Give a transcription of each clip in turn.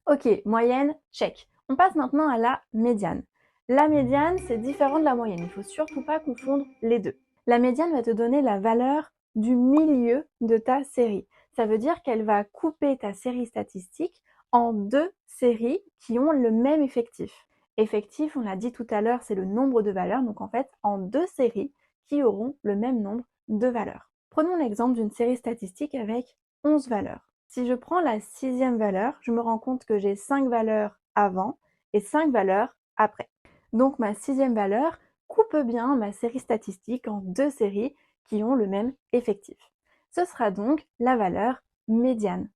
Ok, moyenne, check. On passe maintenant à la médiane. La médiane, c'est différent de la moyenne. Il ne faut surtout pas confondre les deux. La médiane va te donner la valeur du milieu de ta série. Ça veut dire qu'elle va couper ta série statistique en deux séries qui ont le même effectif. Effectif, on l'a dit tout à l'heure, c'est le nombre de valeurs. Donc en fait, en deux séries qui auront le même nombre de valeurs. Prenons l'exemple d'une série statistique avec 11 valeurs. Si je prends la sixième valeur, je me rends compte que j'ai 5 valeurs avant et 5 valeurs après. Donc ma sixième valeur coupe bien ma série statistique en deux séries qui ont le même effectif. Ce sera donc la valeur médiane.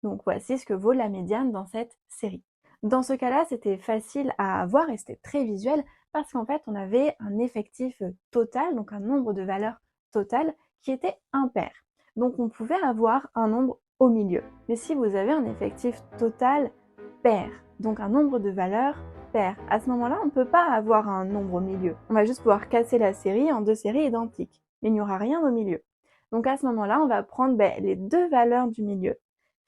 Donc voici ce que vaut la médiane dans cette série. Dans ce cas-là, c'était facile à avoir et c'était très visuel parce qu'en fait, on avait un effectif total, donc un nombre de valeurs totales qui était impair. Donc on pouvait avoir un nombre au milieu. Mais si vous avez un effectif total pair, donc un nombre de valeurs pair, à ce moment-là, on ne peut pas avoir un nombre au milieu. On va juste pouvoir casser la série en deux séries identiques, mais il n'y aura rien au milieu. Donc à ce moment-là, on va prendre les deux valeurs du milieu,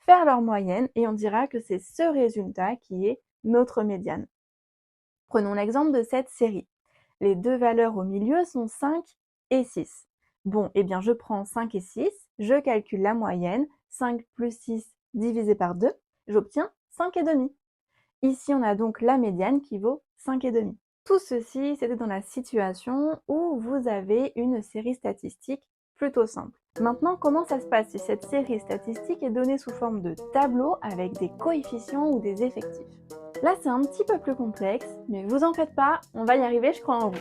faire leur moyenne et on dira que c'est ce résultat qui est notre médiane. Prenons l'exemple de cette série. Les deux valeurs au milieu sont 5 et 6. Bon, eh bien je prends 5 et 6, je calcule la moyenne, 5 plus 6 divisé par 2, j'obtiens 5 et demi. Ici, on a donc la médiane qui vaut 5 et demi. Tout ceci, c'était dans la situation où vous avez une série statistique plutôt simple. Maintenant, comment ça se passe si cette série statistique est donnée sous forme de tableau avec des coefficients ou des effectifs? Là, c'est un petit peu plus complexe, mais vous en faites pas, on va y arriver, je crois en vous.